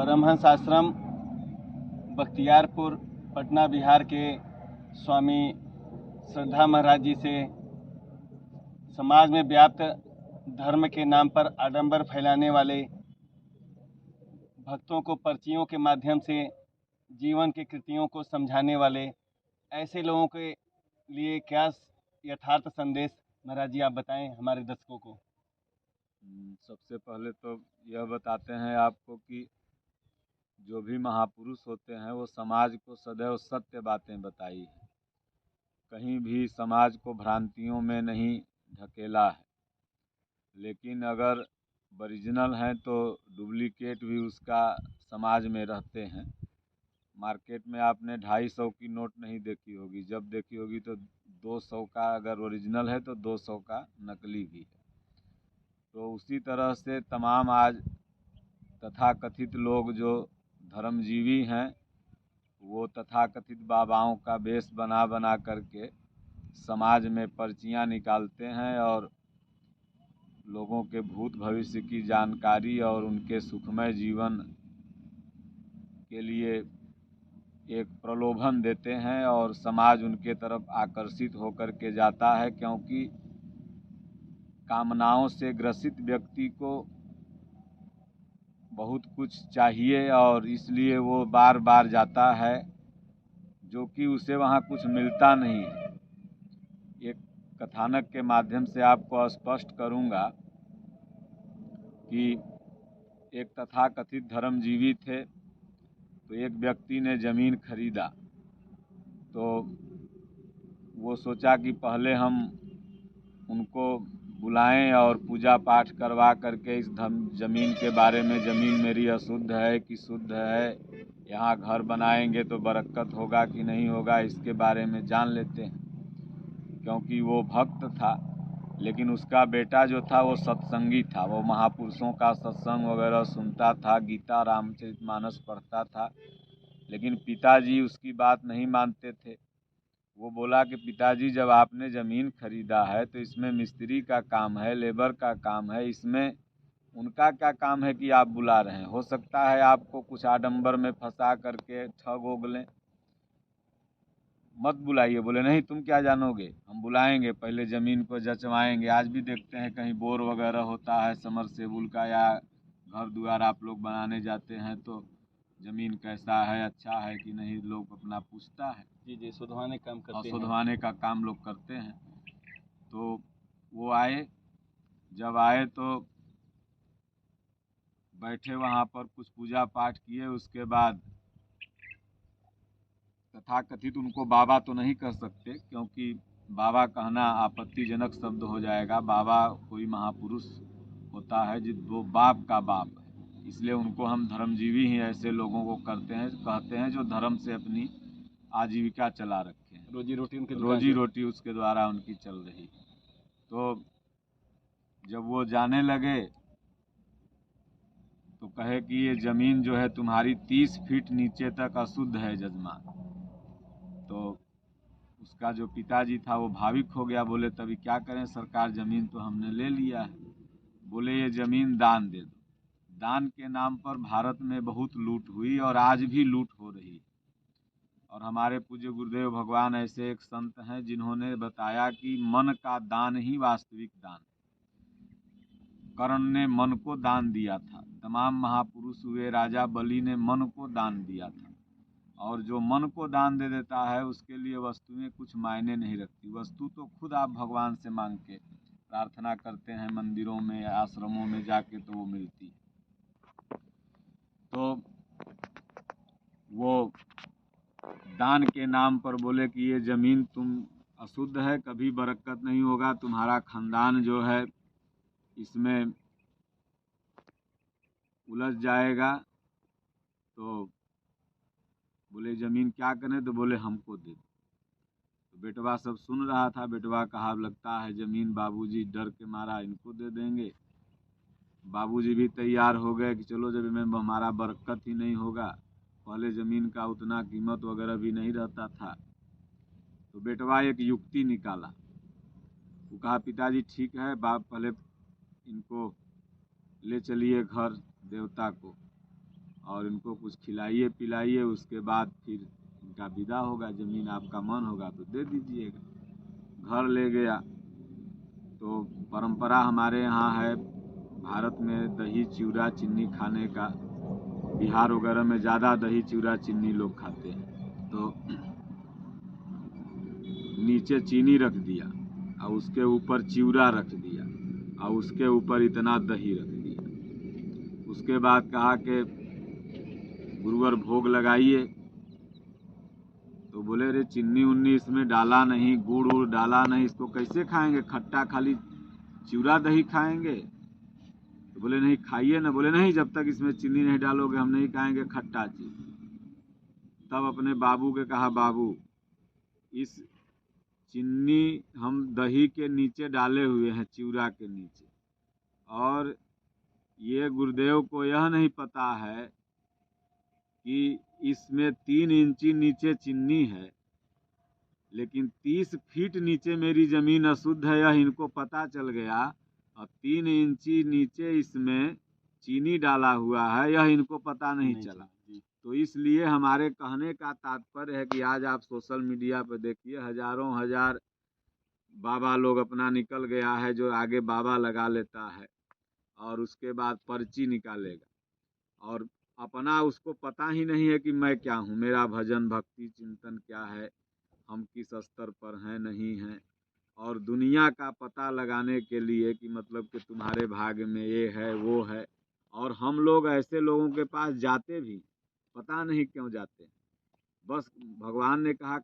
परमहंस आश्रम बख्तियारपुर पटना बिहार के स्वामी श्रद्धा महाराज जी से समाज में व्याप्त धर्म के नाम पर आडंबर फैलाने वाले भक्तों को पर्चियों के माध्यम से जीवन की कृतियों को समझाने वाले ऐसे लोगों के लिए क्या यथार्थ संदेश महाराज जी आप बताएं हमारे दर्शकों को। सबसे पहले तो यह बताते हैं आपको कि जो भी महापुरुष होते हैं वो समाज को सदैव सत्य बातें बताई है, कहीं भी समाज को भ्रांतियों में नहीं ढकेला है। लेकिन अगर ओरिजिनल हैं तो डुप्लीकेट भी उसका समाज में रहते हैं। मार्केट में आपने 250 की नोट नहीं देखी होगी, जब देखी होगी तो 200 का अगर ओरिजिनल है तो 200 का नकली भी है। तो उसी तरह से तमाम आज तथाकथित लोग जो धर्मजीवी हैं वो तथाकथित बाबाओं का वेश बना बना करके समाज में पर्चियां निकालते हैं और लोगों के भूत भविष्य की जानकारी और उनके सुखमय जीवन के लिए एक प्रलोभन देते हैं और समाज उनके तरफ आकर्षित होकर के जाता है, क्योंकि कामनाओं से ग्रसित व्यक्ति को बहुत कुछ चाहिए और इसलिए वो बार बार जाता है, जो कि उसे वहाँ कुछ मिलता नहीं है। एक कथानक के माध्यम से आपको स्पष्ट करूँगा कि एक तथाकथित धर्मजीवी थे, तो एक व्यक्ति ने ज़मीन खरीदा। तो वो सोचा कि पहले हम उनको बुलाएं और पूजा पाठ करवा करके इस ज़मीन के बारे में, ज़मीन मेरी अशुद्ध है कि शुद्ध है, यहाँ घर बनाएंगे तो बरकत होगा कि नहीं होगा, इसके बारे में जान लेते हैं। क्योंकि वो भक्त था, लेकिन उसका बेटा जो था वो सत्संगी था, वो महापुरुषों का सत्संग वगैरह सुनता था, गीता रामचरितमानस पढ़ता था। लेकिन पिताजी उसकी बात नहीं मानते थे। वो बोला कि पिताजी, जब आपने ज़मीन खरीदा है तो इसमें मिस्त्री का काम है, लेबर का काम है, इसमें उनका क्या काम है कि आप बुला रहे हैं? हो सकता है आपको कुछ आडंबर में फंसा करके ठग ओग लें, मत बुलाइए। बोले नहीं, तुम क्या जानोगे, हम बुलाएंगे, पहले ज़मीन को जचवाएंगे। आज भी देखते हैं कहीं बोर वगैरह होता है समरसेबुल का, या घर द्वार आप लोग बनाने जाते हैं तो ज़मीन कैसा है, अच्छा है कि नहीं, लोग अपना पूछता है। जी, शोधवाने काम करते हैं, शोधवाने का काम लोग करते हैं। तो वो आए, जब आए तो बैठे वहाँ पर, कुछ पूजा पाठ किए, उसके बाद तथाकथित उनको बाबा तो नहीं कर सकते, क्योंकि बाबा कहना आपत्तिजनक शब्द हो जाएगा। बाबा कोई महापुरुष होता है जो बाप का बाप है, इसलिए उनको हम धर्मजीवी ही ऐसे लोगों को कहते हैं जो धर्म से अपनी आजीविका चला रखे हैं, रोजी रोटी उसके द्वारा उनकी चल रही। तो जब वो जाने लगे तो कहे कि ये ज़मीन जो है तुम्हारी 30 फीट नीचे तक अशुद्ध है जजमान। तो उसका जो पिताजी था वो भाविक हो गया, बोले तभी क्या करें सरकार, ज़मीन तो हमने ले लिया है। बोले ये ज़मीन दान दे दो। दान के नाम पर भारत में बहुत लूट हुई और आज भी लूट हो रही है। और हमारे पूज्य गुरुदेव भगवान ऐसे एक संत हैं जिन्होंने बताया कि मन का दान ही वास्तविक दान। कर्ण ने मन को दान दिया था, तमाम महापुरुष हुए, राजा बलि ने मन को दान दिया था। और जो मन को दान दे देता है उसके लिए वस्तुएं कुछ मायने नहीं रखती। वस्तु तो खुद आप भगवान से मांग के प्रार्थना करते हैं मंदिरों में, आश्रमों में जाके, तो वो मिलती है। तो वो दान के नाम पर बोले कि ये ज़मीन तुम अशुद्ध है, कभी बरकत नहीं होगा, तुम्हारा खानदान जो है इसमें उलझ जाएगा। तो बोले ज़मीन क्या करें, तो बोले हमको दे दो। तो बेटवा सब सुन रहा था। बेटवा कहा लगता है ज़मीन बाबूजी डर के मारा इनको दे देंगे। बाबूजी भी तैयार हो गए कि चलो जब में हमारा बरकत ही नहीं होगा। पहले ज़मीन का उतना कीमत वगैरह भी नहीं रहता था। तो बेटवा एक युक्ति निकाला। वो कहा पिताजी ठीक है, बाप पहले इनको ले चलिए घर देवता को। और इनको कुछ खिलाइए पिलाइए, उसके बाद फिर इनका विदा होगा। ज़मीन आपका मन होगा तो दे दीजिएगा। घर ले गया तो परंपरा हमारे यहाँ है भारत में दही चिवड़ा चीनी खाने का। बिहार वगैरह में ज़्यादा दही चिवड़ा चीनी लोग खाते हैं। तो नीचे चीनी रख दिया और उसके ऊपर चिवड़ा रख दिया और उसके ऊपर इतना दही रख दिया। उसके बाद कहा कि गुरुवर भोग लगाइए। तो बोले रे चीनी उन्नी इसमें डाला नहीं, गुड़ उड़ डाला नहीं, इसको कैसे खाएंगे, खट्टा खाली चिवड़ा दही खाएंगे। तो बोले नहीं खाइए ना। बोले नहीं, जब तक इसमें चीनी नहीं डालोगे हम नहीं खाएंगे खट्टा चीज। तब अपने बाबू के कहा, बाबू इस चीनी हम दही के नीचे डाले हुए हैं, चिवड़ा के नीचे, और ये गुरुदेव को यह नहीं पता है कि इसमें 3 इंची नीचे चीनी है, लेकिन 30 फीट नीचे मेरी ज़मीन अशुद्ध है, यह इनको पता चल गया। और 3 इंची नीचे इसमें चीनी डाला हुआ है, यह इनको पता नहीं चला। तो इसलिए हमारे कहने का तात्पर्य है कि आज आप सोशल मीडिया पर देखिए हजारों हजार बाबा लोग अपना निकल गया है, जो आगे बाबा लगा लेता है और उसके बाद पर्ची निकालेगा और अपना उसको पता ही नहीं है कि मैं क्या हूँ, मेरा भजन भक्ति चिंतन क्या है, हम किस स्तर पर हैं नहीं हैं। और दुनिया का पता लगाने के लिए कि मतलब कि तुम्हारे भाग्य में ये है वो है। और हम लोग ऐसे लोगों के पास जाते भी पता नहीं क्यों जाते हैं। बस भगवान ने कहा